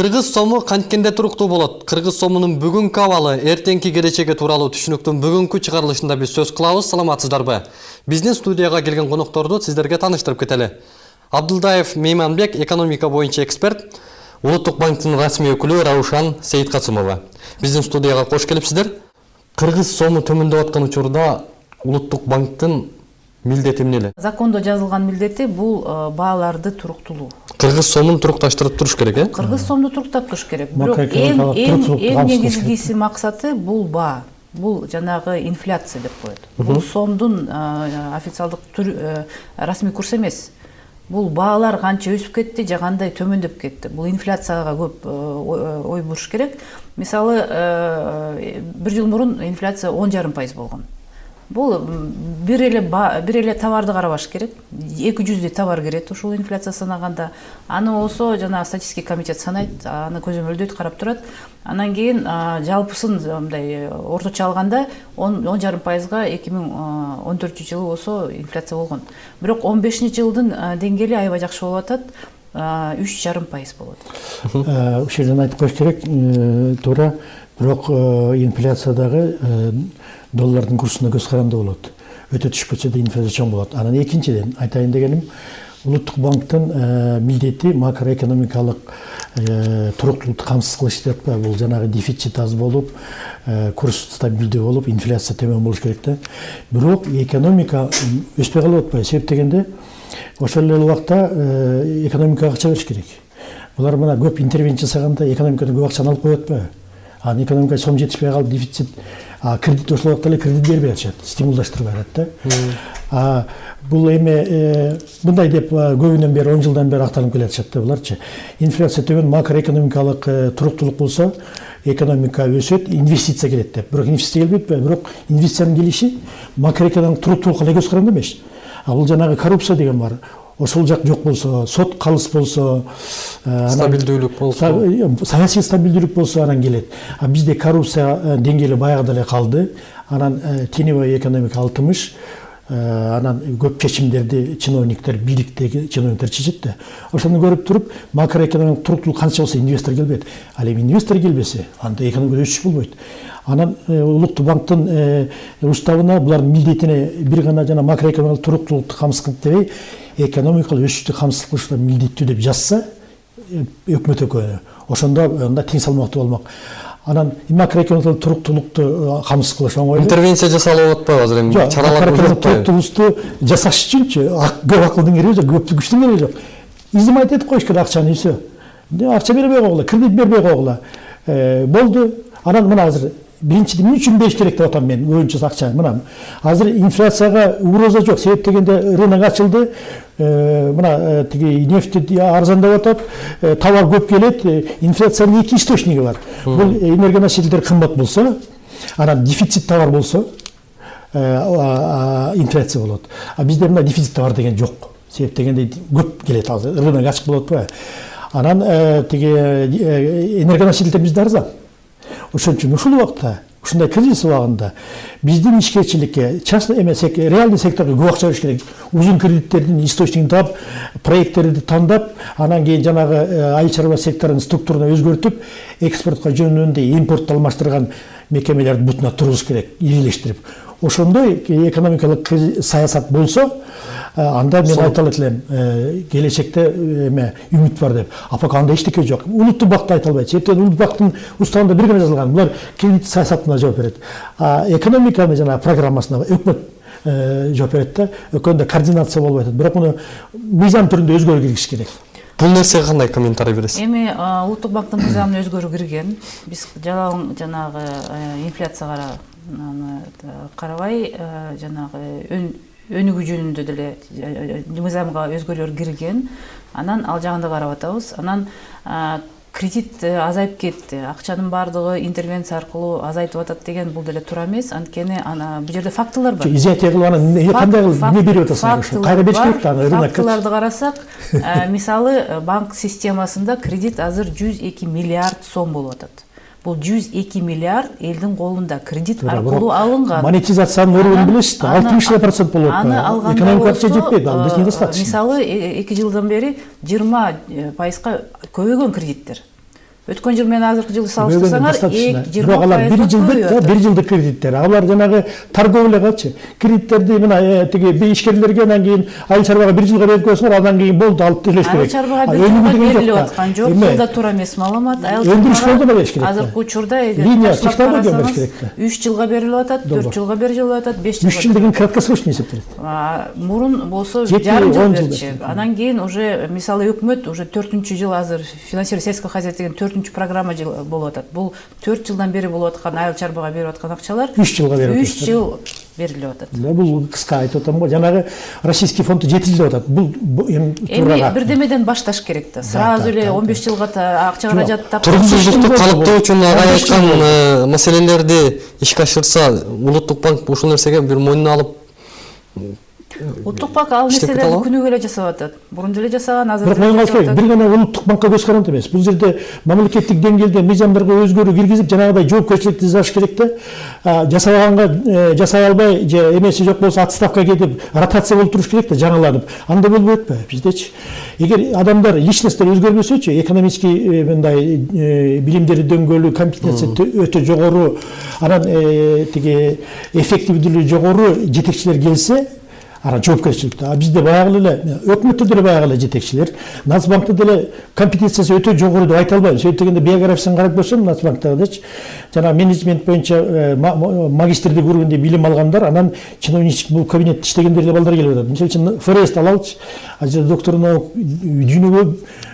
Кыргыз сому канткенде туруктуу болот. Кыргыз сомунун бүгүнкү абалы, эртеңки келечеги тууралуу түшүнүктүн бүгүнкү чыгарылышында биз сөз кылабыз. Саламатсыздарбы? Биздин студияга келген конокторду сиздерге тааныштырып кетели. Абдулдаев Мейманбек, экономика боюнча эксперт, Улуттук банктын расмий өкүлү Раушан Сейиткасымова. Биздин студияга кош келипсиздер. Кыргыз сому төмөндөп аткан учурда Улуттук банктын милдети эмне? Закондо жазылган милдети бул бааларды туруктулуу. Кыргыз сомун турукташтырып туруш керек, э? Кыргыз сомду туруктап туруш керек. Бирок эң негизгиси максаты бул баа. Бул жанагы инфляция деп коет. Бул сомдун официалдык расмий курс эмес. Бул баалар канча өсүп кетти же кандай төмөндөп кетти. Бул инфляцияга көп ой буруш керек. Мисалы, бир жыл мурун инфляция 10,5% болгон. Бул бир эле товарды карабаш керек. 200 товар кирет ушул инфляция санаганда. Аны болсо жана статистика комитет санайт, аны көзөмөлдөйт, карап турат. Анан кийин жалпысын мындай орточо алганда 10,5%га 2014-жылы болсо инфляция болгон. Бирок 15-жылдын деңгээли аябай жакшы болуп атат. 3,5% болот. Ушул жерден айтып коюш керек, туура. Бирок инфляциядагы доллардын курсуна көз каранды болот. Өтө түшүп кетсе да инфляция чоң болот. Анан экинчиден айтайын дегеним, Улуттук банктын милдети макроэкономикалык туруктуулукту камсыз кылыш деп, бул жанагы дефицит аз болуп, курс стабилдүү болуп, инфляция төмөн болуш керек да. Бирок экономика өспөй калып атпайбы? Себеп дегенде, ошол эле убакта экономикага акча бериш керек. Булар мына көп интервенция жасаганда экономикадан көп акчаны алып коет атпайбы? Анын экономикага сом жетишпей калып, дефицит, кредит ошол убакта эле кредит бербей атышат, стимулдаштырбай атат да. Бул эми мындай деп көбүнөн бери 10 жылдан бери акталынып келатышат да буларчы. Инфляция төмөн, макроэкономикалык туруктуулук болсо, экономика өсөт, инвестиция келет деп. Бирок инвестиция келбейт, бирок инвестициянын келиши макроэкономикалык туруктуулукка эле көз каранды эмес. Бул жанагы коррупция деген бар. Ошол жак жок болсо, сот калыс болсо, стабилдүүлүк болсо, саясий стабилдүүлүк болсо анан келет. Бизде коррупция деңгээли баягыда эле калды. Анан теневой экономика 60, анан көп чечимдерди чиновниктер, бийликтеги чиновниктер чечет да. Ошону көрүп туруп, макроэкономикалык туруктуулук канча болсо инвестор келбейт. Ал эми инвестор келбесе, анда экономика өсүш болбойт. Анан Улуттук банктын уставына, булардын милдетине бир гана жана макроэкономикалык туруктуулукту камсыз кылып дебей, экономикалык өсүштү камсыз кылышта милдеттүү деп жазса, өкмөт өкүлү, ошондо анда тең салмактуу болмок. Анан макроэкономикалык туруктуулукту камсыз кылыш оңой. Интервенция жасалып атпайбы азыр эми? Чаралар туруктуулукту жасаш үчүнчү көп акылдын кереги жок, көптүк күчтүн кереги жок. Изимайт этип коюш керек акчаны, все. Акча бербей койгула, кредит бербей койгула. Болду. Анан мына азыр биринчиден эмне үчүн бериш керек деп атам мен, көбүнчөсү акча. Мына азыр инфляцияга угроза жок. Себеп дегенде рынок ачылды. Мына тиги нефти арзандап атат, товар көп келет, инфляциянын эки источниги бар. Бул энергоносительдер кымбат болсо, анан дефицит товар болсо, инфляция болот. А бизде мына дефицит товар деген жок. Себеп дегенде көп келет азыр, рынок ачык болот атпайбы? Анан тиги энергоносительдер бизде арзан. Ошон үчүн ушул убакта, ушундай кризис убагында биздин ишкерчиликке, частный эмес, реальный секторго көп акча бериш керек. Узун кредиттердин источнигин таап, проекттерди тандап, анан кийин жанагы айыл чарба секторунун структураны өзгөртүп, экспортко жөнүндө импортто алмаштырган мекемелерди бутуна тургуз керек, ирилештирип. Ошондой экономикалык саясат болсо, анда мен айта алат элем, келечекте үмүт бар деп. Апак анда эчтеке жок. Улуттук банкта айта албайт. Себептен Улуттук банктын уставында бир гана жазылган. Булар кредит саясатына жооп берет. Экономиканы жана программасына өкмөт жооп берет да. Өкмөттө координация болбой атат. Бирок муну мыйзам түрүндө өзгөрүү киргизиш керек. Бул нерсеге кандай комментарий бересиз? Эми Улуттук банктын мыйзамына өзгөрүү кирген. Биз жанагы инфляцияга карабай, жанагы өнүгүү жөнүндө деле мыйзамга өзгөрүүлөр кирген. Анан ал жагында карап атабыз. Анан кредит азайып кетти, акчанын баардыгы интервенция аркылуу азайтып атат деген бул деле туура эмес. Анткени бул жерде фактылар бар. Изятия кылып анан кандай кылып эмне берип атасыңар? Кайра бериш керек да, рынок. Фактыларды карасак, мисалы банк системасында кредит азыр 102 миллиард сом болуп атат. Бул 102 миллиард элдин колунда кредит аркылуу алынган. Монетизациянын уровень билесиз да, 60% болот. Экономика акча жетпейт, ал биз недостаточно. Мисалы 2 жылдан бери 20%га көбөйгөн кредиттер. өткөн жыл менен азыркы жылды салыштырсаңар, бирок алар 1 жылдык, 1 жылдык кредиттер. Алар жанагы торговлягачы кредиттерди мына тиги ишкерлерге анан кийин айыл чарбага 1 жылга берип койсоңор, андан кийин болду, алып төлөш керек. Айыл чарбага берилип аткан жок, бул да туура эмес маалымат. Өндүрүш болду бериш керек. Азыркы учурда линия технология бериш керек. 3 жылга берилип атат, 4 жылга берилип атат, 5 жылга. 3 жыл деген краткосрочный эсептелет. Мурун болсо жарым жыл берчү. Анан кийин уже мисалы өкмөт уже 4-чү жыл азыр финансирование сельского хозяйства деген 4-чү программа болуп атат. Бул 4 жылдан бери болуп аткан айыл чарбага берип аткан акчалар 3 жылга берип атат. 3 жыл берилип атат. Бул кыска айтып атам го. Жанагы российский фонд 7 жыл деп атат. Бул эми турага. Бирдемеден башташ керек да. Сразу эле 15 жылга акча каражат тапып. Тургузуштукту калыптоо үчүн агай айткан маселелерди ишке ашырса, Улуттук банк ушул нерсеге бир мойнуна алып Улуттук банк ал нерселерди күнүгө эле жасап атат. Бурун деле жасаган, азыр. Бирок моюнга алып бир гана Улуттук банкка көз каранды эмес. Бул жерде мамлекеттик деңгээлде мыйзамдарга өзгөрүү киргизип, жанагыдай жоопкерчиликти жасаш керек да. Жасабаганга жасай албай же эмеси жок болсо отставкага кетип, ротация болуп туруш керек да, жаңыланып. Анда болбойт атпайбы биздечи? Эгер адамдар, личносттер өзгөрбөсөчү, экономический мындай билимдери дөңгөлү, компетенция өтө жогору, анан тиги эффективдүүлүгү жогору жетекчилер келсе, анан жоопкерчиликте. А бизде баягы эле өкмөттө деле баягы эле жетекчилер, Нацбанкта деле компетенциясы өтө жогору деп айта албайм. Себеп дегенде биографиясын карап көрсөм, Нацбанктагычы жана менеджмент боюнча магистрдик уровенде билим алгандар, анан чиновничек бул кабинетте иштегендер эле балдар келип атат. Мисалы үчүн ФРС алалычы, ажы доктор наук дүйнөгө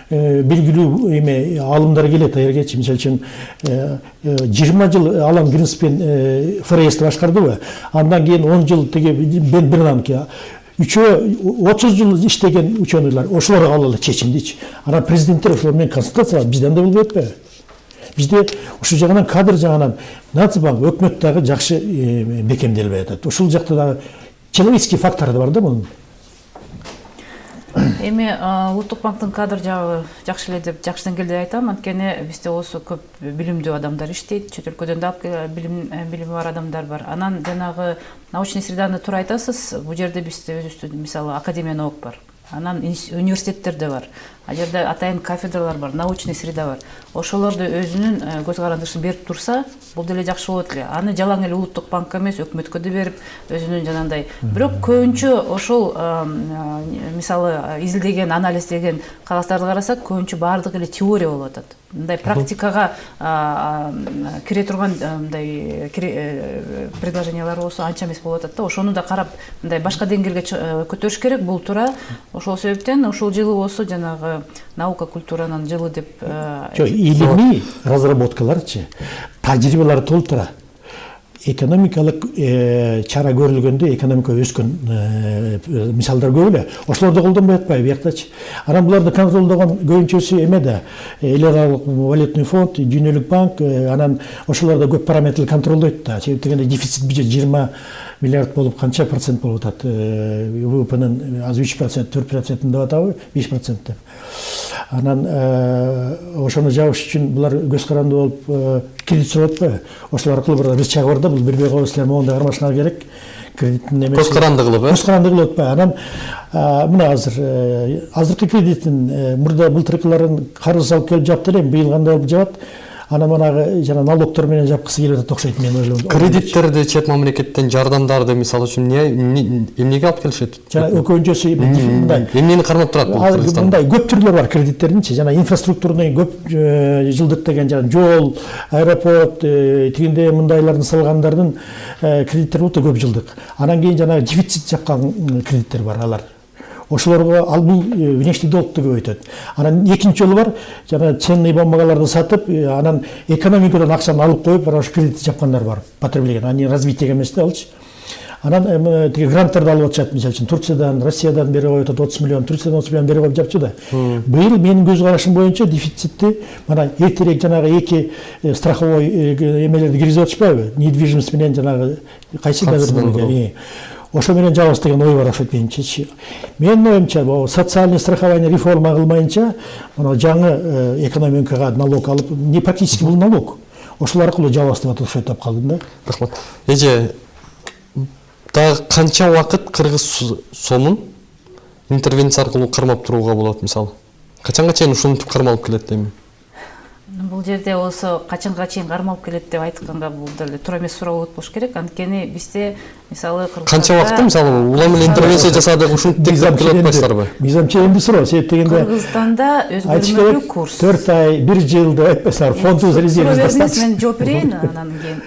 белгилүү эме алымдар келет аергечи. Мисалы үчүн 20 жыл Алан Гринспен ФРСти башкардыбы, андан кийин 10 жыл тиги Бен Бернанке, 30 жыл иштеген ученыйлар, ошолор алалы чечимдичи. Анан президенттер ошолор менен консультация алат, бизден да болбойт атпайбы? Бизде ушул жагынан кадр жагынан Нацбанк өкмөт дагы жакшы бекемделбей атат. Ушул жакта дагы человеческий фактор да бар да мунун. Эми Улуттук банктын кадр жагы жакшы эле деп жакшы деңгээлде айтам, анткени бизде осу көп билимдүү адамдар иштейт, чет өлкөдөн да билими бар адамдар бар. Анан жанагы научный среданы туура айтасыз, бул жерде бизде өзүбүздүн мисалы Академия наук бар. Анан университеттер да бар. А жерде атайын кафедралар бар, научный среда бар. Ошолорду өзүнүн көз карандышын берип турса, бул деле жакшы болот эле. Аны жалаң эле Улуттук банкка эмес, өкмөткө да берип, өзүнүн жанагындай. Бирок көбүнчө ошол мисалы изилдеген, анализдеген кагаздарды карасак, көбүнчө баардыгы эле теория болуп атат. Мындай практикага кире турган мындай предложениялар болсо анча эмес болуп атат да. Ошону да карап, мындай башка деңгээлге көтөрүш керек, бул туура. Ошол себептен ушул жылы болсо жанагы наука культуранын жылы деп илимий разработкаларчы, тажрыйбалар толтура. Экономикалык чара көрүлгөндө экономика өскөн мисалдар көп эле. Ошолорду колдонбой атпайбы бияктачы. Анан буларды контролдогон көбүнчөсү эме да, эл аралык валютный фонд, дүйнөлүк банк, анан ошолордо көп параметрлер контролдойт да. Себеп дегенде дефицит бюджет 20 миллиард болуп канча процент болуп атат? ВВПнын аз 3%, 4% деп атабы, 5% деп. Анан ошону жабыш үчүн булар көз каранды болуп кредит сурап атпайбы? Ошол аркылуу бир рычаг бар да, бул бирбей коюп силер моундай кармашыңар керек. Кредиттин эмеси. Көз каранды кылып, көз каранды кылып атпайбы? Анан мына азыркы кредиттин мурда былтыркыларын карыз алып келип жапты эле, быйыл кандай болуп жабат? Анан манагы жана налогтор менен жапкысы келип атат окшойт мен ойлойм. Кредиттерди чет мамлекеттен жардамдарды мисалы үчүн эмнеге алып келишет? Жана көбүнчөсү мындай эмнени кармап турат бул Кыргызстан? Мындай көп түрлөр бар кредиттердинчи. Жана инфраструктурный көп жылдык деген жана жол, аэропорт, тигинде мындайларды салгандардын кредиттери өтө көп жылдык. Анан кийин жана дефицит жапкан кредиттер бар алар. Ошолорго ал бул внешний долгду көбөйтөт. Анан экинчи жолу бар, жана ценный бумагаларды сатып, анан экономикадан акчаны алып коюп, анан ошо кредит жапкандар бар, потребление, они развитие эмес да алчы. Анан тиги гранттарды алып атышат, мисалы үчүн Турциядан, Россиядан берип коюп атат, 30 миллион, Турциядан 30 миллион берип коюп жапчу да. Быйыл менин көз карашым боюнча дефицитти мына эртерээк жанагы эки страховой эмелерди киргизип атышпайбы? Недвижимость менен жанагы кайсы да бир ошо менен жабабыз деген ой бар окшойт менимче. Менин оюмча, социальный страхование реформа кылмайынча, мына жаңы экономикага налог алып, не практически бул налог. Ошол аркылуу жабабыз деп окшойт деп калдым да. Рахмат. Эже дагы канча убакыт кыргыз сомун интервенция аркылуу кармап турууга болот мисалы? Качанга чейин ушинтип кармалып келет дейм? Бул жерде болсо качанга чейин кармалып келет деп айтканга бул деле туура эмес суроо болот болуш керек. Анткени бизде мисалы Канча убакытта мисалы улам эле интервенция жасадык ушинтип келип атпайсыздарбы? Мыйзамча эмди суроо. Себеп дегенде Кыргызстанда өзгөрмөлүү курс. 4 ай, 1 жылда айтпасар фондубуз резервибиз Мен жооп берейин анан кийин.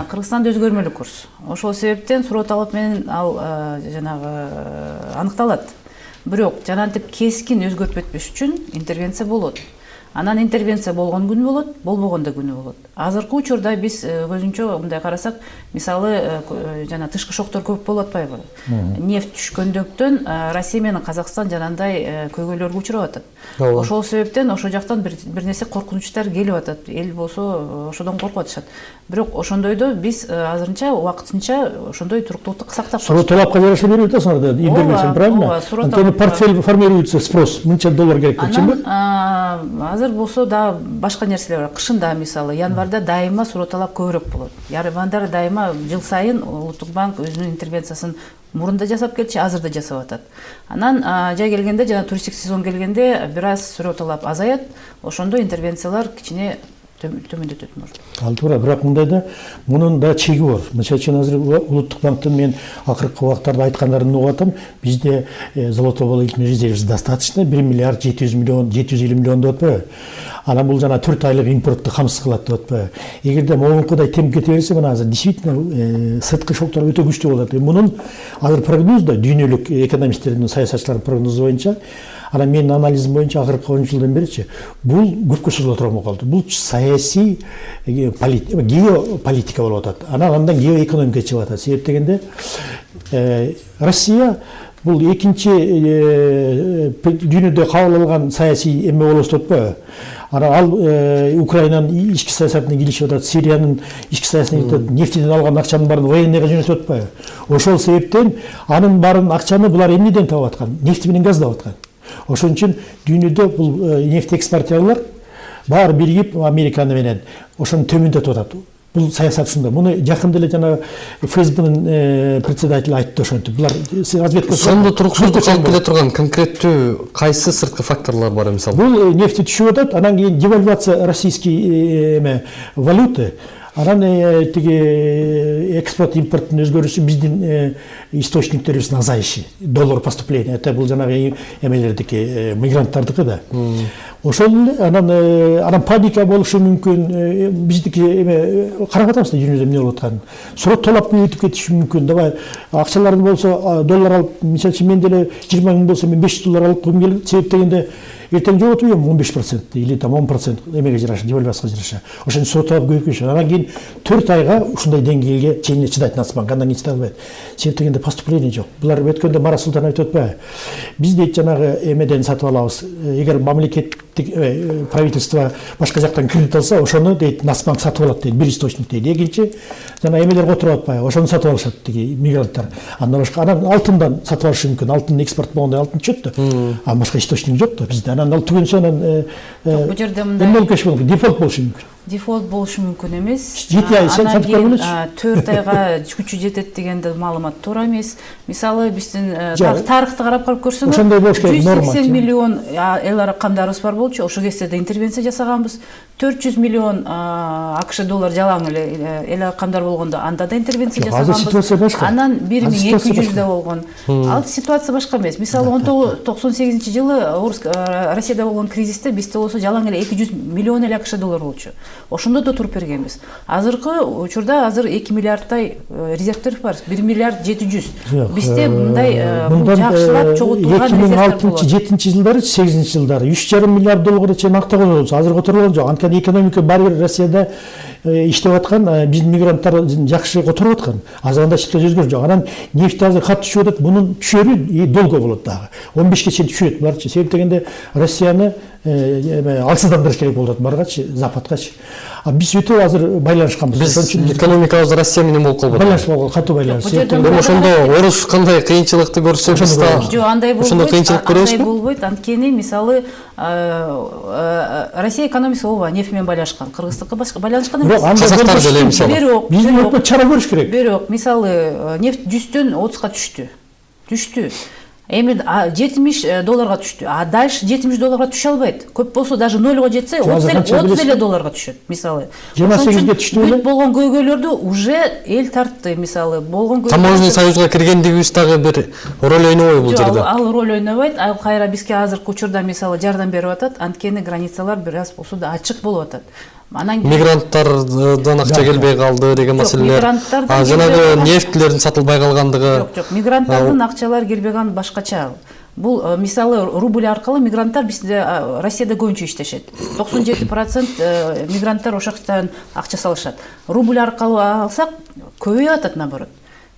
Кыргызстанда өзгөрмөлүү курс. Ошол себептен суроо талап менен ал жанагы аныкталат. Бирок жанагынтип кескин өзгөртүп өтпөш үчүн интервенция болот. Анан интервенция болгон күнү болот, болбогон да күнү болот. Азыркы учурда биз көзүнчө мындай карасак, мисалы жана тышкы шоктор көп болуп атпайбы? Нефть түшкөндүктөн Россия менен Казакстан жанагындай көйгөйлөргө учурап атат. Ошол себептен ошол жактан бир нерсе коркунучтар келип атат. Эл болсо ошодон коркуп атышат. Бирок ошондойдо биз азырынча убакытынча ошондой туруктуулукту сактап суроо талапка жараша берип атасыңар да, интервенция, правильно? Анткени портфель формируется, спрос, мынча доллар керек деп чынбы? Азыр болсо да башка нерселер бар. Кышында мисалы январда дайыма суроо талап көбүрөөк болот. Январда дайыма жыл сайын Улуттук банк өзүнүн интервенциясын мурунда жасап келчү, азыр да жасап атат. Анан жай келгенде жана туристик сезон келгенде бир аз суроо талап азаят. Ошондо интервенциялар кичине төмөндөтөт может. Ал туура, бирок мындайда мунун да чеги бар. Мисалы үчүн азыр Улуттук банктын мен акыркы убактарда айткандарын угуп атам. Бизде золотой валютный резерв достаточно, 1 миллиард 700 миллион, 750 миллион деп атпайбы? Анан бул жана 4 айлык импортты камсыз кылат деп атпайбы? Эгерде могункудай темп кете берсе, мына азыр действительно сырткы шоктор өтө күчтүү болот. Мунун азыр прогнозда дүйнөлүк экономисттердин, саясатчылардын прогнозу боюнча, анан менин анализим боюнча акыркы 10 жылдан беричи бул көпкө созула турган калды. Бул саясий геополитика болуп атат. Андан геоэкономика чыгып атат. Себеп дегенде Россия бул экинчи дүйнөдө кабыл алган саясий эме болобуз деп атпайбы? Ал Украинанын ички саясатына киришип атат, Сириянын ички саясатына киришип атат, нефтиден алган акчанын баарын военныйга жөнөтүп атпайбы? Ошол себептен анын баарын акчаны булар эмнеден таап аткан? Нефть менен газдап аткан. Ошон үчүн дүйнөдө бул нефть экспортерлор баары биригип Американы менен ошону төмөндөтүп атат. Бул саясат ушундай. Муну жакында эле жана ФСБнын председатели айтты ошентип. Булар разведка сонда туруксуздук алып келе турган конкреттүү кайсы сырткы факторлор бар мисалы? Бул нефти түшүп атат, анан кийин девальвация российский валюты, анан тиги экспорт импорттун өзгөрүшү биздин источниктерибиздин азайышы, доллар поступления. Это бул жанагы эмелердики, мигранттардыкы да. Ошол анан паника болушу мүмкүн, биздики эме карап атабыз да дүйнөдө эмне болуп атканын. Суроо талап көбөйтүп кетиши мүмкүн. Давай акчаларды болсо доллар алып, мисалы үчүн мен деле 20 000 болсо мен 500 доллар алып койгум келет. Себеп дегенде эртең жоготуп ийем 15% или там 10% эмеге жараша, девальвацияга жараша. Ошону суроо талап көбөйткөн. Анан кийин 4 айга ушундай деңгээлге чейин чыдайт Нацбанк, андан кийин чыдай албайт. Себеп дегенде поступление жок. Булар өткөндө Марат Султанов айтып атпайбы? Биз дейт жанагы эмеден сатып алабыз. Эгер мамлекеттик правительство башка жактан кредит алса, ошону дейт Нацбанк сатып алат дейт, бир источник дейт. Экинчи жана эмелер которуп атпайбы? Ошону сатып алышат тиги мигранттар. Андан башка анан алтындан сатып алышы мүмкүн. Алтын экспорт болгондо алтын түшөт да. А башка источник жок да бизде. Анан ал түгөнсө анан бул жерде мындай дефолт болушу мүмкүн. Дефолт болушу мүмкүн эмес. 7 ай сатып көргөнүч. 4 айга күчү жетет дегенде маалымат туура эмес. Мисалы биздин тарыхты карап көрсөңөр, ошондой болуш керек, норма. 180 миллион эл ара камдарыбыз бар болчу. Ошол кезде интервенция жасаганбыз. 400 миллион АКШ доллар жалаң эле эл ара камдар болгондо анда да интервенция жасаганбыз. Анан 1200 да болгон. Ал ситуация башка эмес. Мисалы 1998 жылы Россияда болгон кризисте бизде болсо жалаң эле 200 миллион эле АКШ доллар болчу. Ошондо да туруп бергенбиз. Азыркы учурда азыр 2 миллиардтай резервдер бар. 1 миллиард 700. Бизде мындай жакшылап чогултулган резервдер болот. 2007 жылдары, 8 жылдары 3,5 миллиард долларга чейин акта болчу. Азыр которулган жок. Анткени экономика баары бир Россияда иштеп аткан, биздин мигранттар жакшы которуп аткан. Азырында чыкты өзгөрүп жок. Анан нефть азыр катты түшүп атат. Мунун түшөрү долго болот дагы. 15ге чейин түшөт барчы. Себеп дегенде Россияны алсыздандырыш керек болот баргачы, Западкачы. А биз өтө азыр байланышканбыз. Биз экономикабыз Россия менен болуп калбайт. Байланыш катуу байланыш. Ошондо орус кандай кыйынчылыкты көрсө, биз да жок, андай болбойт. Ошондо кыйынчылык көрөбүзбү? Андай болбойт. Анткени мисалы Россия экономикасы ооба нефть менен байланышкан. Кыргыздыкы башка байланышкан эмес. Казактар деле мисалы. Биздин өтө чара көрүш керек. Бирок мисалы нефть 100төн 30га түштү. Эми $70 түштү. А дальше $70 түшө албайт. Көп болсо даже 0 жетсе, 30 эле долларга түшөт, мисалы. 28-ге түштү эле. Бүт болгон көйгөйлөрдү уже эл тартты, мисалы. Болгон Таможенный союзга киргендигибиз дагы бир роль ойнобойбу бул жерде. Ал роль ойнобойт. Ал кайра бизге азыркы учурда мисалы жардам берип атат. Анткени границалар бир аз болсо да ачык болуп атат. Мигранттардан акча келбей калды деген маселелер. Жанагы нефтлердин сатылбай калгандыгы. Жок, мигранттардын акчалар келбеген башкача. Бул мисалы рубль аркылуу мигранттар бизде Россияда көбүнчө иштешет. 97% мигранттар ошол жактан акча салышат. Рубль аркылуу алсак көбөйүп атат наоборот.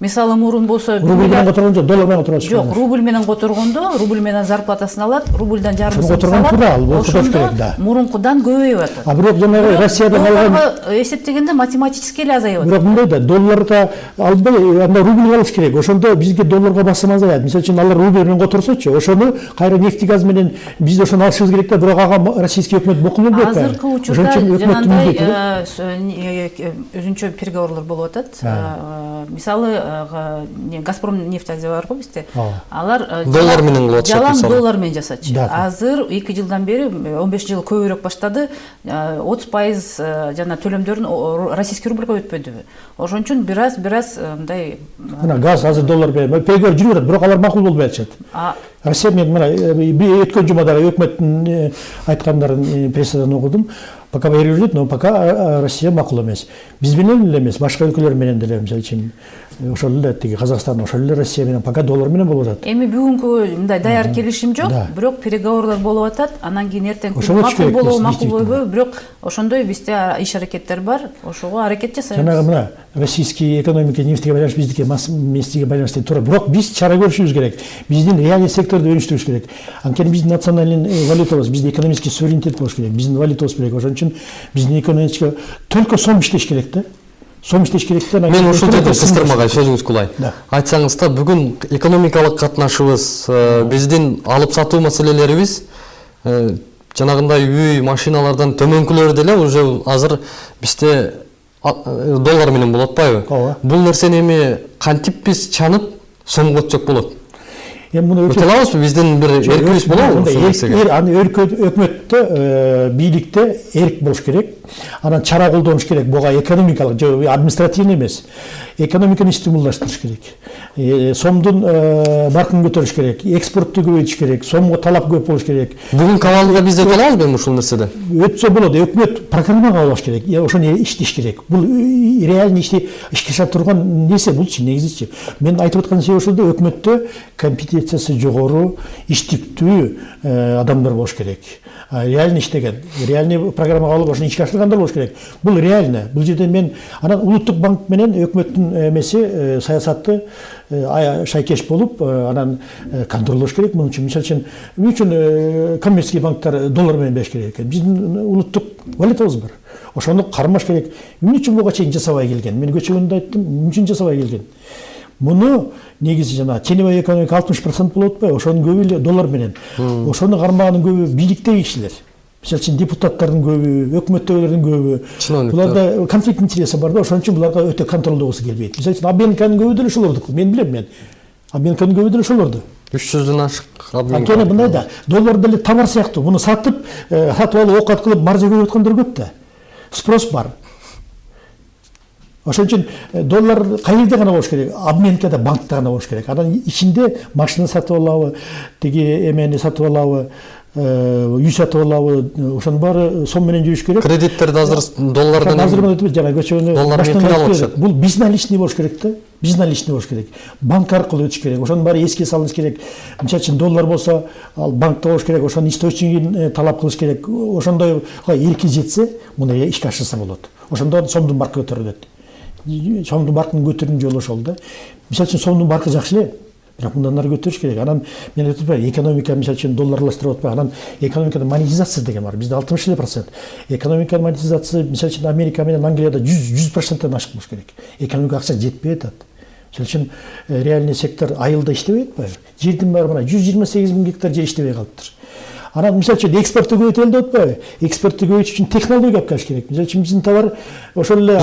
Мисалы мурун болсо рубль менен которгон жок, доллар менен которгон жок, рубль менен которгондо, рубль менен зарплатасын алат, рубльдан жарымын которгон туура, ал окутуш керек да. Мурункудан көбөйүп атат. А бирок жанагы Россиядан алган эсептегенде математически эле азайып атат. Бирок мындай да, долларда албай, анда рубль алыш керек. Ошондо бизге долларга басым азаят. Мисалы үчүн алар рубль менен которсочу, ошону кайра нефти газ менен биз ошону алышыбыз керек да, бирок ага российский өкмөт бокулун берет. Азыркы учурда жанагындай өзүнчө переговорлор болуп атат. Мисалы Газпром нефть барбы бизде. Алар доллар менен кылып атышат. Жалаң доллар менен жасачы. Азыр 2 жылдан бери 15 жыл көбүрөөк баштады. 30% жана төлөмдөрүн российский рубльга өтпөдүбү. Ошон үчүн бир аз мындай мына газ азыр доллар менен переговор жүрүп атат, бирок алар макул болбой атышат. Россия мен мына өткөн жумадагы өкмөттүн айткандарын прессадан окудум. Пока переговорит, но пока Россия макул эмес. Биз менен эле эмес, башка өлкөлөр менен деле, мисалы үчүн ошол эле тиги Казакстан, ошол эле Россия менен пока доллар менен болуп атат. Эми бүгүнкү мындай даяр келишим жок, бирок переговорлор болуп атат. Анан кийин эртең макул болобу, макул болбойбу, бирок ошондой бизде иш аракеттер бар. Ошого аракет жасайбыз. Жанагы мына российский экономика нефтиге байланыш биздики нефтиге байланыштуу туура. Бирок биз чара көрүшүбүз керек. Биздин реальный секторду өнүктүрүш керек. Анткени биздин национальный валютабыз, бизде экономический суверенитет болуш керек. Биздин валютабыз керек. Ошон үчүн биздин экономика только сом иштеш керек да. Сом иштеш керек да. Мен ушул жерде кыстырмагай сөзүңүз кулай. Айтсаңыз да, бүгүн экономикалык катнашыбыз, биздин алып сатуу маселелерибиз жанагындай үй, машиналардан төмөнкүлөр деле уже азыр бизде доллар менен болот атпайбы? Бул нерсени эми кантип биз чанып сомго өтсөк болот? Өтө алабызбы? Биздин бир эркибиз болобу? Аны өкмөттө, бийликте эрк болуш керек. Анан чара колдонуш керек. Буга экономикалык, административный эмес. Экономиканы стимулдаштырыш керек. Сомдун баркын көтөрүш керек. Экспортту көбөйтүш керек. Сомго талап көп болуш керек. Бүгүн кабалдыга биз өтө алабызбы ушул нерседе? Өтсө болот. Өкмөт программа кабылдаш керек. Ошону иштеш керек. Бул реальный ишти ишке турган нерсе булчу, негизичи. Мен айтып аткан себеби ошол да, өкмөттө компетенциясы жогору, иштиктүү адамдар болуш керек. Реальный иштеген, реальный программа кабылып ошону ишке ашыргандар болуш керек. Бул реально. Бул жерде мен анан улуттук банк менен өкмөттүн эмеси саясаты шайкеш болуп, анан контролдош керек. Мун үчүн коммерческий банктар доллар менен бериш керек экен. Биздин улуттук валютабыз бар. Ошону кармаш керек. Эмне үчүн буга чейин жасабай келген? Мен көчөгөндө айттым, эмне үчүн жасабай келген? Муну негизи жана теневой экономика 60% болуп атпайбы? Ошонун көбү эле доллар менен. Ошону кармаганын көбү бийликтеги кишилер. Мисалы үчүн депутаттардын көбү, өкмөттөгүлөрдүн көбү. Буларда конфликт интереси бар да, ошон үчүн буларга өтө контролдогусу келбейт. Мисалы үчүн Абенканын көбү деле ошолорду. Мен билем мен. Абенканын көбү деле ошолорду. 300дөн ашык Абенка. Анткени мындай да, доллар деле товар сыяктуу. Муну сатып алып оокат кылып маржа көбөйүп аткандар көп да. Спрос бар. Ошон үчүн доллар кайерде гана болуш керек? Обменкада, банкта гана болуш керек. Анан ичинде машина сатып алабы, тиги эмени сатып алабы, үй сатып алабы, ошонун баары сом менен жүрүш керек. Кредиттерди азыр доллардан азыр жана көчөгөнү бул безналичный болуш керек да. Безналичный болуш керек. Банк аркылуу өтүш керек. Ошонун баары эске салыныш керек. Мисалы үчүн доллар болсо, ал банкта болуш керек. Ошонун источнигин талап кылыш керек. Ошондой эрки жетсе, муну ишке ашырса болот. Ошондо сомдун баркы көтөрүлөт. Сомдун баркынын көтөрүүнүн жолу ошол да. Мисалы үчүн сомдун баркы жакшы эле, бирок мындан ары көтөрүш керек. Анан мен айтып атпайбы, экономика мисалы үчүн долларлаштырып атпайбы, анан экономикада монетизация деген бар. Бизде 60%. Экономиканын монетизациясы мисалы үчүн Америка менен Англияда 100%-тен ашык болуш керек. Экономика акча жетпей атат. Мисалы үчүн реальный сектор айылда иштебей атпайбы. Жердин баары мына 128 000 гектар жер иштебей калыптыр. Анан мисалы үчүн экспортты көбөйтөлү деп атпайбы? Экспортты көбөйтүш үчүн технология алып келиш керек. Мисалы үчүн биздин товар ошол эле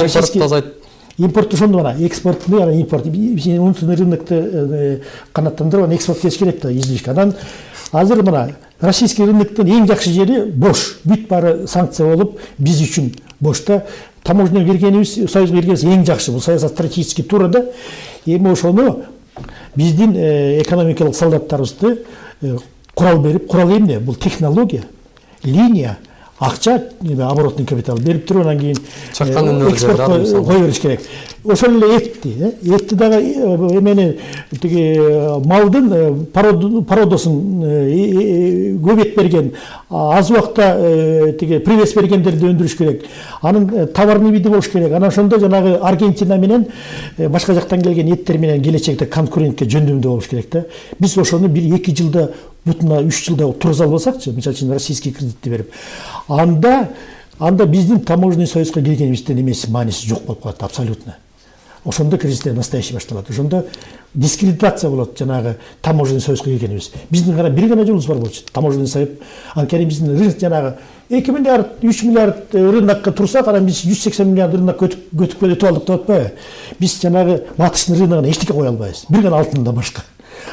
импорт ошондо мына экспортну анан импорт внутренний рынокты канааттандырып анан экспорт кетиш керек да изилишке. Анан азыр мына российский рыноктун эң жакшы жери бош. Бүт баары санкция болуп, биз үчүн бошта таможня бергенибиз, союзга бергенибиз эң жакшы. Бул саясат стратегический тура да. Эми ошону биздин экономикалык солдаттарыбызды курал берип, курал эмне? Бул технология, линия, акча, оборотный капитал берип туруп анан кийин экспортко кое бериш керек. Ошол эле этти дагы эмени тиги малдын породосын көбөйт берген, аз убакта тиги привес бергендерди өндүрүш керек. Анын товарный види болуш керек. Анан ошондо жанагы Аргентина менен башка жактан келген эттер менен келечекте конкурентке жөндөмдүү болуш керек да. Биз ошону 1-2 жылда бутуна 3 жылда тургуза албасакчы, мисалы үчүн российский кредитти берип, анда биздин таможенный союзга келгенибизден эмеси мааниси жок болуп калат абсолютно. Ошондо кризистер настоящий башталат. Ошондо дискредитация болот жанагы таможенный союзга келгенибиз. Биздин бир гана жолубуз бар болчу. Таможенный союз. Анткени биздин рынок жанагы 2 миллиард, 3 миллиард рынокко турсак, анан биз 180 миллиард рынок өтүп кетип алдык деп атпайбы? Биз жанагы батыштын рыногуна эчтеке кое албайбыз. Бир гана алтындан башка.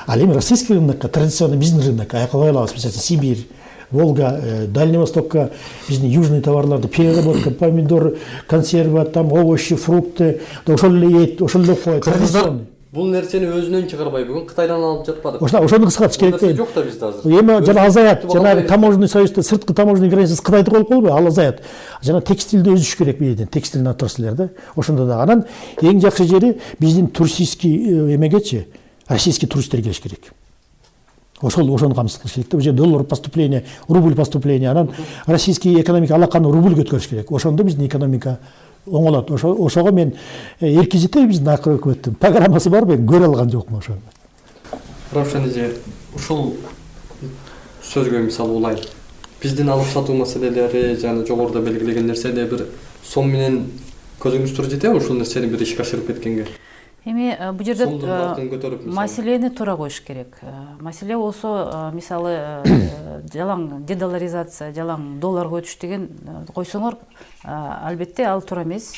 Ал эми российский рынокко, традиционный биздин рынок, аяка кое алабыз. Мисалы Сибирь, Волга, Дальний Востокка, биздин южный товарларды, переработка, помидор, консерва, там овощи, фрукты, ошол эле эт, ошол эле кой. Кыргыздар бул нерсени өзүнөн чыгарбай бүгүн Кытайдан алып жатпадык. Ошону кыскартыш керек да. Жок да бизде азыр. Эми жана азаят, жанагы таможенный союзда сырткы таможенный границасы Кытайдыкы болуп калбайбы? Ал азаят. Жана текстилди өзүш керек бийден, текстильный отрасльлер да. Ошондо да анан эң жакшы жери биздин туристский эмегечи российский туристтер келиш керек. Ошону камсыз кылыш керек да. Уже доллар поступления, рубль поступления, анан российский экономика алаканы рубль көтөрүш керек. Ошондо биздин экономика оңолот. Ошого мен эркизите биздин акыркы өкмөттүн программасы бар, мен көрө алган жокмун ошону. Равшан эже, ушул сөзгө мисалы улай. Биздин алып сатуу маселелери жана жогоруда белгилеген нерседе бир сом менен көзүңүз тура жетеби ушул нерсени бир ишке ашырып кеткенге? Эми бул жерде маселени туура коюш керек. Маселе болсо мисалы жалаң дедоларизация, жалаң долларга өтүш деген койсоңор, албетте ал туура эмес.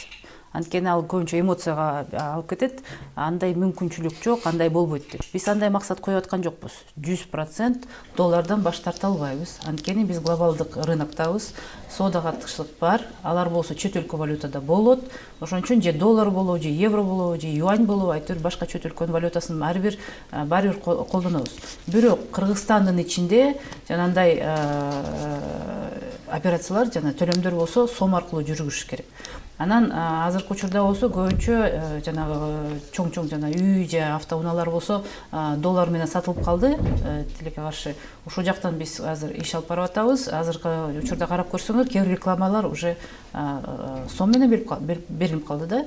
Анткени ал көбүнчө эмоцияга алып кетет. Андай мүмкүнчүлүк жок, андай болбойт деп. Биз андай максат коюп аткан жокпуз. 100% доллардан баш тарта албайбыз. Анткени биз глобалдык рыноктабыз. Соодага тышылык бар. Алар болсо чет өлкө валютада болот. Ошон үчүн же доллар болобу, же евро болобу, же юань болобу, айтыр башка чет өлкөнүн валютасын баары бир колдонобуз. Бирок Кыргызстандын ичинде жанандай операциялар жана төлөмдөр болсо сом аркылуу жүргүзүш керек. Анан азыркы учурда болсо көбүнчө жанагы чоң жана үй же автоунаалар болсо доллар менен сатылып калды тилекке каршы. Ошол жактан биз азыр иш алып барып атабыз. Азыркы учурда карап көрсөңөр, кээ бир рекламалар уже сом менен берилип калды да.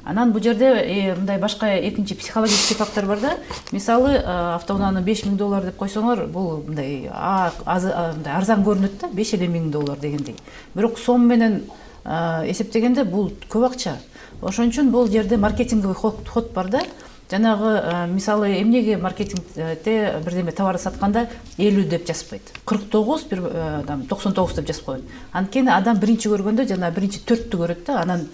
Анан бул жерде мындай башка экинчи психологический фактор бар да. Мисалы автоунааны 5000 доллар деп койсоңор, бул мындай арзан көрүнөт да, 5000 доллар дегендей. Бирок сом менен эсептегенде бул көп акча. Ошон үчүн бул жерде маркетинговый ход бар да. Жанагы мисалы эмнеге маркетингде бирдеме товар сатканда 50 деп жазбайт. 49 бир 99 деп жазып коет. Анткени адам биринчи көргөндө жана биринчи 4-тү көрөт да, анан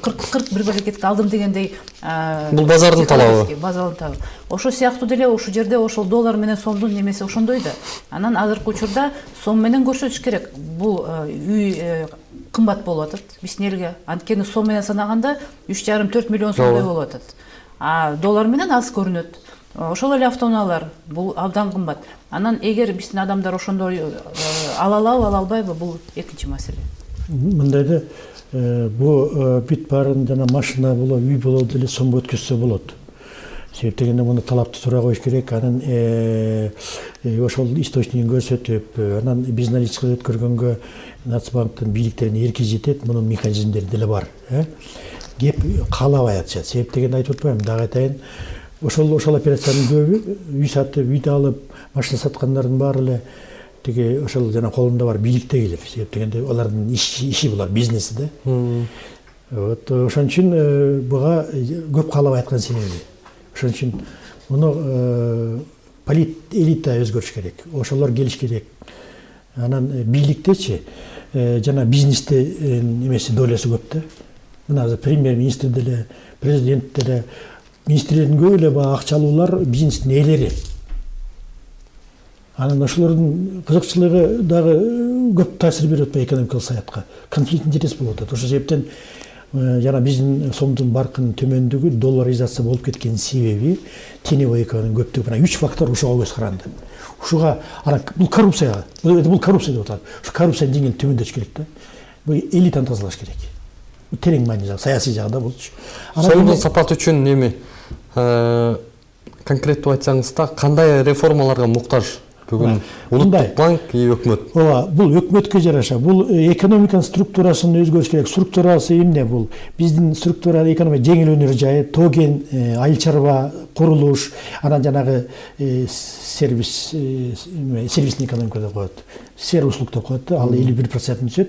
40 бир пакетти алдым дегендей бул базардын талабы. Базардын талабы. Ошо сыяктуу деле ошол жерде ошол доллар менен сомдун немеси ошондой да. Анан азыркы учурда сом менен көрсөтүш керек. Бул үй кымбат болуп атат биздин элге. Анткени сом менен санаганда 3,5-4 миллион сомдой болуп атат. Доллар менен аз көрүнөт. Ошол эле автоунаалар бул абдан кымбат. Анан эгер биздин адамдар ошондой ала албайбы, бул экинчи маселе. Мындайда бул бүт баарын жана машина боло, үй боло деле сомго өткөзсө болот. Себеп дегенде муну талапты туура коюш керек. Анан ошол источнигин көрсөтүп, анан безналичка өткөргөнгө Нацбанктын бийликтерине эркизитет, мунун механизмдери деле бар. Кеп каалабай атышат. Себеп дегенде айтып атпайм, дагы айтайын. Ошол операциянын көбү үй сатып, үйдө алып, машина саткандардын баары эле тиги ошол жана колунда бар бийликте келет. Себеп дегенде алардын иши булар, бизнеси да. Вот ошон үчүн буга көп каалабай аткан себеби. Ошон үчүн муну элита өзгөрүш керек. Ошолор келиш керек. Анан бийликтечи жана бизнесте немеси долесі көп да. мына премьер-министр деле, президент деле, министрлердин көп эле баягы акча алуулар бизнестин ээлери. Анан ошолордун кызыкчылыгы дагы көп таасир берип атпайбы экономикалык саятка. Конфликт интерес болуп атат. Ошол себептен жана биздин сомдун баркынын төмөндүгү долларизация болуп кеткенин себеби теневой экоnomiянын көптүгү. Мына 3 фактор ушуга көз каранды. Ушуга бул коррупция. Бул коррупция деп атат. Ушу коррупциянын деңгээлин төмөндөтүш керек да. Бул элитаны тазалаш керек. Терең маани жагы, саясий жагда болчу. Сомдун сапаты үчүн эми конкреттүү айтсаңыз да кандай реформаларга муктаж бүгүн Улуттук банк и өкмөт? Ооба, бул өкмөткө жараша. Бул экономиканын структурасын өзгөртүш керек. Структурасы эмне бул? Биздин структура экономика жеңил өнөр жайы, тоген, айыл чарба, курулуш, анан жанагы сервисный экономика деп коет. Сфера услуг деп коет да, ал 51% түшөт.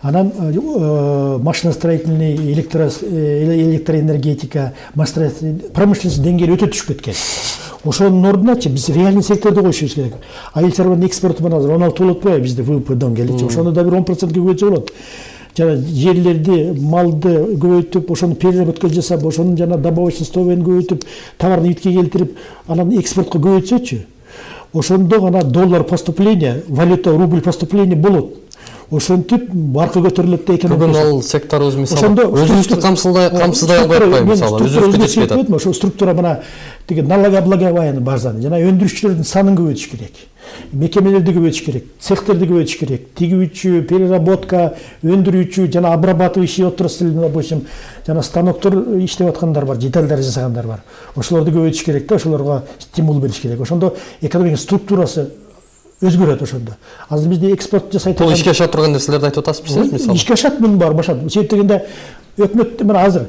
Анан машиностроительный, электроэнергетика, промышленность деңгээли өтө түшүп кеткен. Ошонун ордуначы биз реальный секторду коюшубуз керек. Айыл чарбанын экспорту мына 16 болуп атпайбы бизде ВВПдон келечи. Ошону да бир 10% көбөйтсө болот. Жана жерлерди, малды көбөйтүп, ошону переработка жасап, ошонун жана добавочный стоимостун көбөйтүп, товарны битке келтирип, анан экспортко көбөйтсөчү. Ошондо гана доллар поступление, валюта, рубль поступление болот. Ошентип баркы көтөрүлөт да экономика. Бүгүн ал секторубуз мисалы өзүбүздү камсыздай албай атпайбы мисалы өзүбүздү кетип кетет. Ошол структура мына тиги налогооблагаемый базаны жана өндүрүүчүлөрдүн санын көбөйтүш керек. Мекемелерди көбөйтүш керек, цехтерди көбөйтүш керек. Тигүүчү, переработка, өндүрүүчү жана обрабатывающий отрасль, допустим, жана станоктор иштеп аткандар бар, детальдар жасагандар бар. Ошолорду көбөйтүш керек да, ошолорго стимул бериш керек. Ошондо экономика структурасы өзгөрөт ошондо. Азыр бизде экспорт жасайт. Бул ишке аша турган нерселерди айтып атасызбы, мисалы? Ишке ашат мунун бар башат. Себеп дегенде өкмөт мына азыр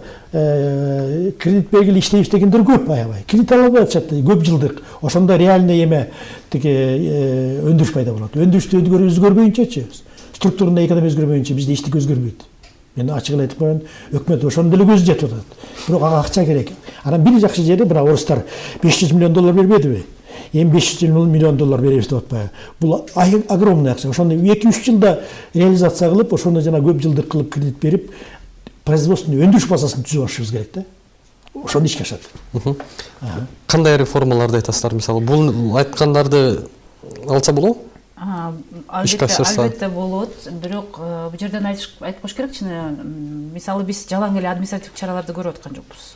кредит бергиле иштейбиз дегендер көп аябай. Кредит ала албай атышат көп жылдык. Ошондо реальный эме тиги өндүрүш пайда болот. Өндүрүштү өзгөрбөйүнчөчү, структурный экономия өзгөрбөйүнчө бизде эчтеке өзгөрбөйт. Мен ачык айтып коеюн, өкмөт ошону деле көзү жетип атат. Бирок ага акча керек. Анан бир жакшы жери мына орустар $500 миллион бербедиби? Эми $500 миллион беребиз деп атпайбы. Бул огромный акча. Ошону 2-3 жылда реализация кылып, ошону жана көп жылдык кылып кредит берип, производственный өндүрүш базасын түзүп алышыбыз керек да. Ошону ишке ашат. Кандай реформаларды айтасыздар мисалы? Бул айткандарды алса болобу? Албетте болот, бирок бул жерден айтып коюш керек мисалы биз жалаң эле административдик чараларды көрүп аткан жокпуз.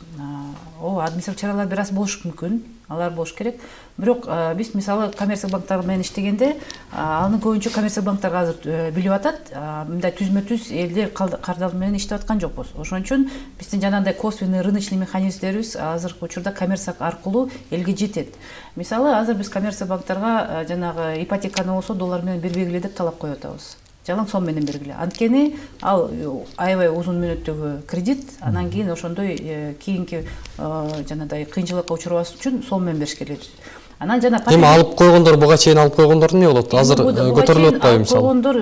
Ооба, административдик чаралар бир аз болуш мүмкүн, алар болуш керек. Бирок биз мисалы коммерциялык банктар менен иштегенде, анын көбүнчө коммерциялык банктар азыр билип атат, мындай түзмө-түз элде кардал менен иштеп аткан жокпуз. Ошон үчүн биздин жанагындай косвенный рыночный механизмдерибиз азыркы учурда коммерция аркылуу элге жетет. Мисалы азыр биз коммерция банктарга жанагы ипотеканы болсо доллар менен бербегиле деп талап коюп атабыз. Жалаң сом менен бергиле. Анткени ал аябай узун мөөнөттөгү кредит, анан кийин ошондой кийинки жанагындай кыйынчылыкка учурабас үчүн сом менен бериш керек. Анан жана эми алып койгондор буга чейин алып койгондор эмне болот? Азыр көтөрүлүп атпайбы мисалы? Койгондор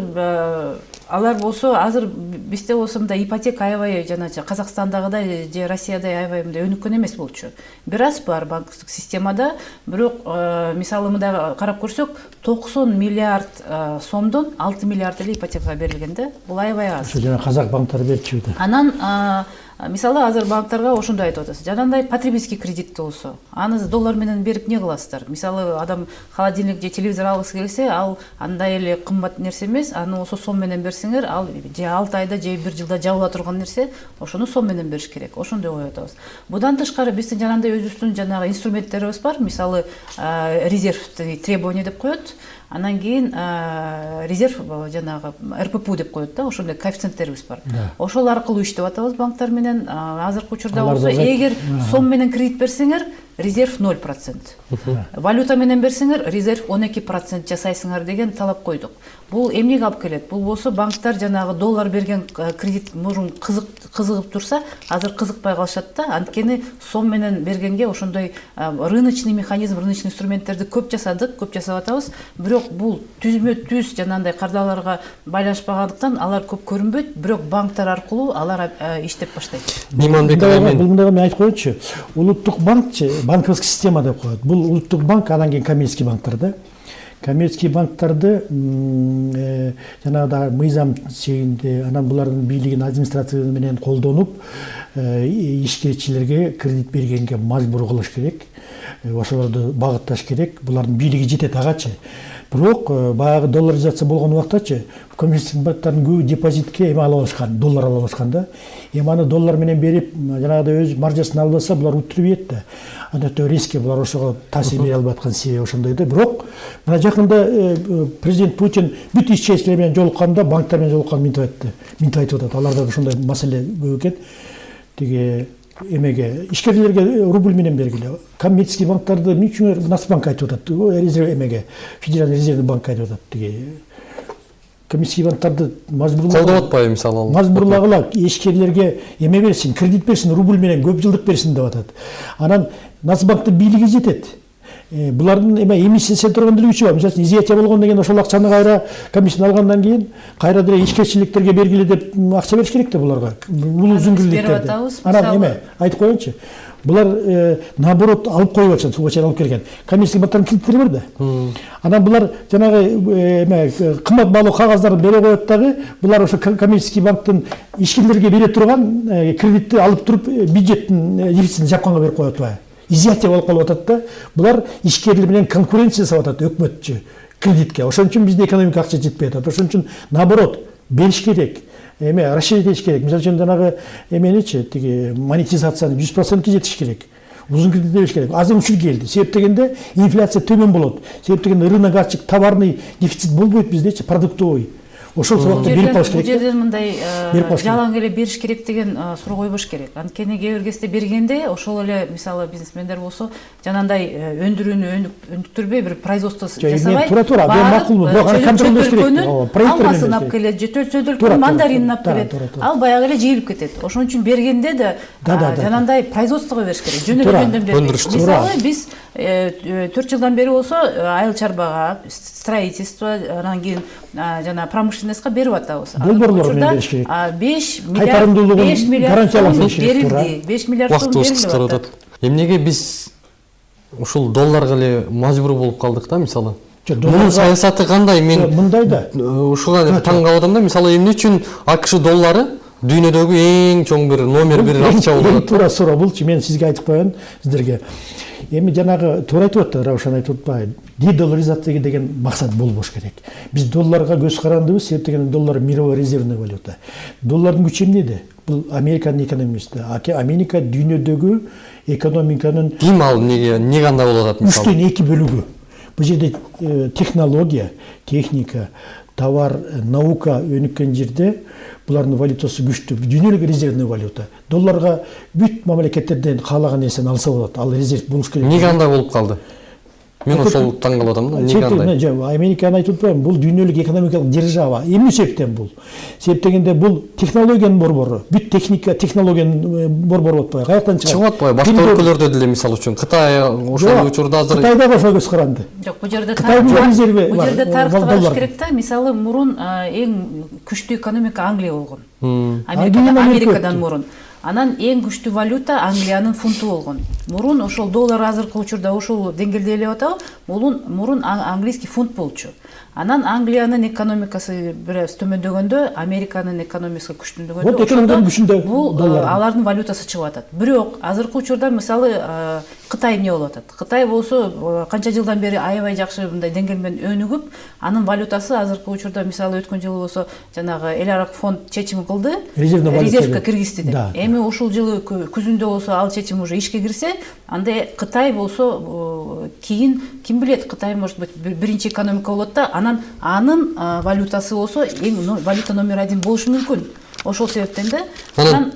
алар болсо азыр бизде болсо мындай ипотека аябай жанача Казакстандагыдай же Россиядай аябай мындай өнүккөн эмес болчу. Бир аз бар банктык системада, бирок мисалы мындай карап көрсөк 90 миллиард сомдон 6 миллиард эле ипотека берилген да. Бул аябай аз. Ошо жана казак банктары берчү да. Анан мисалы азыр банктарга ошондой айтып атасыз. Жанагындай потребительский кредит болсо, аны доллар менен берип не кыласыздар? Мисалы адам холодильник же телевизор алгысы келсе, ал андай эле кымбат нерсе эмес, аны болсо сом менен берсеңер, ал же 6 айда же 1 жылда жабыла турган нерсе, ошону сом менен бериш керек. Ошондой коюп атабыз. Будан тышкары биздин жанагындай өзүбүздүн жанагы инструменттерибиз бар. Мисалы резервный требования деп коет. Анан кийин резерв жанагы РППУ деп коет да, ошондой коэффициенттерибиз бар. Ошол аркылуу иштеп атабыз банктар менен. Азыркы учурда болсо, эгер сом менен кредит берсеңер, резерв 0%. Валюта менен берсеңер, резерв 12% жасайсыңар деген талап койдук. Бул эмнеге алып келет? Бул болсо банктар жанагы доллар берген кредит мурун кызыгып турса, азыр кызыкпай калышат да. Анткени сом менен бергенге ошондой рыночный механизм, рыночный инструменттерди көп жасадык, көп жасап атабыз. Бирок бул түзмө-түз жанагындай кардаларга байланышпагандыктан алар көп көрүнбөйт, бирок банктар аркылуу алар иштеп баштайт. Ниманбек Бул мындайга мен айтып коечу. Улуттук банкчы банковский система деп коет. Бул улуттук банк, анан кийин коммерческий банктар да. коммерческий банктарды жанагы мыйзам чегинде, анан булардын бийлигин администрация менен колдонуп, ишкерчилерге кредит бергенге мажбур кылыш керек. Ошолорду багытташ керек. Булардын бийлиги жетет агачы. Бирок баягы долларизация болгон убактачы коммерческий банктардын көбү депозитке эме ала башкан, доллар ала башкан да. Аны доллар менен берип, жанагыдай өз маржасын албаса, булар утуруп ийет да. Адатта риске булар ошого таасир бере албай аткан себеби ошондой да. Бирок мына жакында президент Путин бүт ишчилер менен жолукканда, банктар менен жолукканда мынтип айтып атат. Аларда ошондой маселе көп экен. Тиги эмеге ишкерлерге рубль менен бергиле. Коммерческий банктарды мичүн Нацбанк айтып атат. Резерв эмеге Федеральный резервный банк айтып атат. Тиги коммерческий банктарды мажбурлагыла. Колдоп атпайбы мисалы? Мажбурлагыла ишкерлерге эме берсин, кредит берсин, рубль менен көп жылдык берсин деп атат. Анан Нацбанктын бийлиги жетет. Булардын эмиссия тургандыргычы бар. Мисалы изъятие болгон деген ошол акчаны кайра комиссия алгандан кийин кайра деле ишкерчиликтерге бергиле деп акча бериш керек да буларга. Бул узун кредиттерди. Анан айтып коеюнчу. Булар наоборот алып коюп атышат, суга чейин алып келген. Комиссия банктардын кредиттери бар да. Анан булар жанагы кымбат баалуу кагаздарды бере коет дагы, булар ошо коммерческий банктын ишкерлерге бере турган кредитти алып туруп бюджеттин дефицитин жапканга берип коет атпайбы. Изъятие болуп калып атат да. Булар ишкерлер менен конкуренция жасап атат өкмөтчү кредитке. Ошон үчүн бизде экономика акча жетпей атат. Ошон үчүн наоборот бериш керек. Расширить этиш керек. Мисалы үчүн жанагы эменичи, тиги монетизацияны 100%ке жетиш керек. Узун кредит бериш керек. Азыр учур келди. Себеп дегенде инфляция төмөн болот. Себеп дегенде рынок ачык, товарный дефицит болбойт биздечи, продуктовый. Ошол сабакта берип алыш керек. Бул жерден мындай жалаң эле бериш керек деген суроо койбош керек. Анткени кээ бир кезде бергенде ошол эле мисалы бизнесмендер болсо жанагындай өндүрүүнү өнүктүрбөй бир производство жасабай. Тура, мен макулмун. Бирок аны контролдош керек. Алмасын алып келет, жөтөлкөн мандаринин алып келет. Ал баягы эле жыйылып кетет. Ошон үчүн бергенде да жанагындай производствого бериш керек. Жөн эле жөндөн бербейт. Мисалы биз 4 жылдан бери болсо айыл чарбага, строительство, анан кийин жана промышленностька берип атабыз. Долбоорлор менен бериш керек. 5 миллиард берилди. 5 миллиард сом берилди. Эмнеге биз ушул долларга эле мажбур болуп калдык да, мисалы? Мунун саясаты кандай? Мен мындай да. Ушуга таң калып атам да, мисалы эмне үчүн АКШ доллары дүйнөдөгү эң чоң бир номер 1 акча болот? Туура суроо булчу, мен сизге айтып коеюн сиздерге. Эми жанагы туура айтып атты, Раушан айтып атпайбы? Дедоларизация деген максат болбош керек. Биз долларга көз карандыбыз, себеп дегенде доллар мировой резервный валюта. Доллардын күчү эмнеде? Бул Американын экономисти. Америка дүйнөдөгү экономиканын ким ал эмне кандай болуп атат мисалы? 3/2 бөлүгү. Бул жерде технология, техника, товар, наука өнүккөн жерде булардын валютасы күчтүү. Дүйнөлүк резервный валюта. Долларга бүт мамлекеттерден каалаган нерсени алса болот. Ал резерв болуш керек. Эмне кандай болуп калды? Мен ошол таң калып атам да. Эмне кандай? Американы айтып атпаймынбы? Бул дүйнөлүк экономикалык держава. Эмне себептен бул? Себеп дегенде бул технологиянын борбору. Бүт техника, технологиянын борбору болуп атпайбы? Каяктан чыгат? Чыгып атпайбы? Башка өлкөлөрдө деле мисалы үчүн Кытай ошол учурда азыр Кытайда ошол көз каранды. Жок, бул жерде тарыхты караш керек да. Мисалы мурун эң күчтүү экономика Англия болгон. Америкадан мурун. Анан эң күчтүү валюта Англиянын фунту болгон. Мурун ошол доллар азыркы учурда ошол деңгээлде эле атабы, мурун английский фунт болчу. Анан Англиянын экономикасы бираз төмөндөгөндө, Американын экономикасы күчтүндөгөндө бул алардын валютасы чыгып атат. Бирок азыркы учурда мисалы Кытай эмне болуп атат? Кытай болсо канча жылдан бери аябай жакшы мындай деңгээл менен өнүгүп, анын валютасы азыркы учурда мисалы өткөн жылы болсо жанагы эл аралык фонд чечим кылды, резервке киргизди деп. Эми ушул жылы күзүндө болсо ал чечим уже ишке кирсе, анда Кытай болсо кийин ким билет, Кытай может быть биринчи экономика болот да, анын валютасы болсо эң валюта номер 1 болушу мүмкүн. Ошол себептен да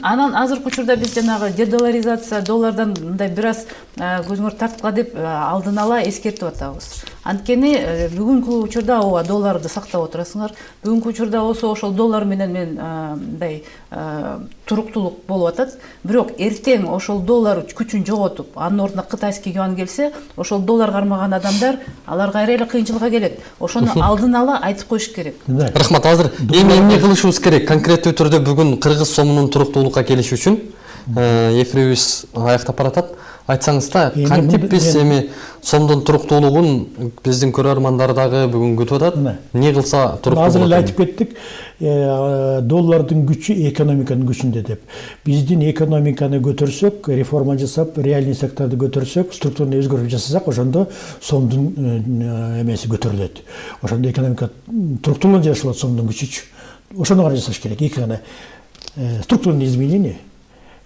анан азыркы учурда биз жанагы дедоларизация, доллардан мындай бир аз көзүңөр тарткыла деп алдын ала эскертип атабыз. Анткени бүгүнкү учурда ооба долларды сактап отурасыңар. Бүгүнкү учурда болсо ошол доллар менен мен мындай туруктуулук болуп атат. Бирок эртең ошол доллар күчүн жоготуп, анын ордуна кытайский юан келсе, ошол доллар кармаган адамдар алар кайра эле кыйынчылыкка келет. Ошону алдын ала айтып коюш керек. Рахмат. Азыр эмне кылышыбыз керек? Конкреттүү түрдө бүгүн кыргыз сомунун туруктуулукка келиши үчүн эфирибиз аяктап баратат. Айтсаңыз да, Эми кантип мындай- биз эми сомдун туруктуулугун биздин көрөрмандар дагы бүгүн күтүп атат. Не кылса туруктуу Азыр эле болот? айтып кеттик, доллардын күчү экономиканын күчүндө деп. Биздин экономиканы көтөрсөк, реформа жасап, реальный секторду көтөрсөк, структурный өзгөрүү жасасак, ошондо сомдун эмеси көтөрүлөт. Ошондо экономика туруктуулугун жашылат сомдун күчүчү. Ошону гана жасаш керек. Эки гана структурный изменение.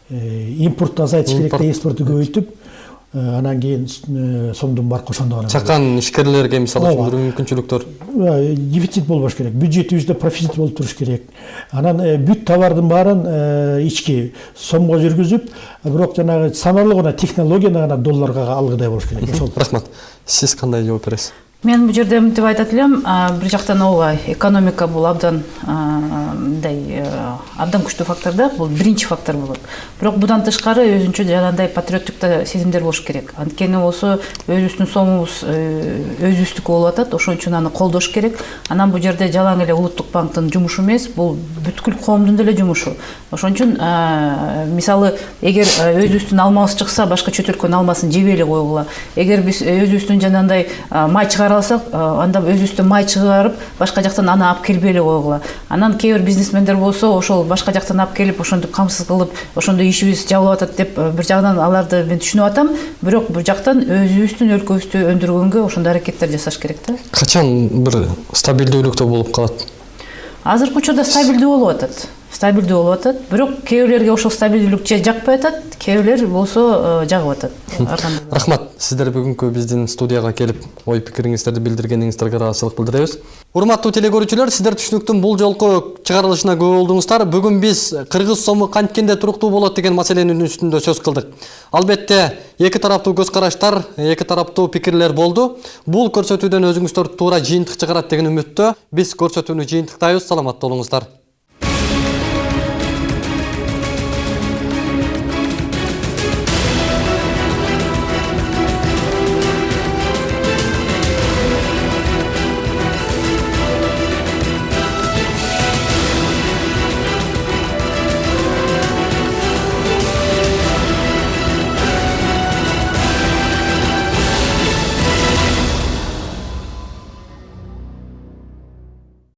Импортты азайтыш керек да, экспортты көбөйтүп, анан кийин сомдун баркы ошондо гана. Чакан ишкерлерге мисалы үчүн бир мүмкүнчүлүктөр. Дефицит болбош керек, бюджетибизде профицит болуп туруш керек. Анан бүт товардын баарын ички сомго жүргүзүп, бирок жанагы санарлуу гана технологияны гана долларга алгыдай болуш керек. Ошол. Рахмат. Сиз кандай жооп бересиз? Мен бул жерде мынтип айтат элем, бир жактан ооба экономика бул абдан мындай абдан күчтүү фактор да, бул биринчи фактор болот. Бирок будан тышкары өзүнчө жанагындай патриоттук да сезимдер болуш керек. Анткени болсо өзүбүздүн сомубуз өзүбүздүкү болуп атат, ошон үчүн аны колдош керек. Анан бул жерде жалаң эле улуттук банктын жумушу эмес, бул бүткүл коомдун деле жумушу. Ошон үчүн мисалы эгер өзүбүздүн алмабыз чыкса, башка чөт өлкөнүн алмасын жебей эле койгула. Эгер биз өзүбүздүн жанагындай май алсак, анда өзүбүздөн май чыгарып, башка жактан аны алып келбей эле койгула. Анан кээ бир бизнесмендер болсо, ошол башка жактан алып келип, ошондо камсыз кылып, ошондо ишибиз жабылып атат деп бир жагынан аларды мен түшүнүп атам, бирок бир жактан өзүбүздүн өлкөбүздү өндүргөнгө ошондой аракеттер жасаш керек да. Качан бир стабилдүүлүктө болуп калат? Азыркы учурда стабилдүү болуп атат. Стабилдүү болуп атат. Бирок кээ бирлерге ошол стабилдүүлүк жакпай атат, кээ бирлер болсо жагып атат. Рахмат. Сиздер бүгүнкү биздин студияга келип, ой пикириңиздерди билдиргениңиздерге ыраазычылык билдиребиз. Урматтуу телекөрүүчүлөр, сиздер түшүнүктүн бул жолку чыгарылышына көп болдуңуздар. Бүгүн биз кыргыз сому канткенде туруктуу болот деген маселенин үстүндө сөз кылдык. Албетте, эки тараптуу көз караштар, эки тараптуу пикирлер болду. Бул көрсөтүүдөн өзүңүздөр туура жыйынтык чыгарат деген үмүттө биз көрсөтүүнү жыйынтыктайбыз. Саламатта болуңуздар.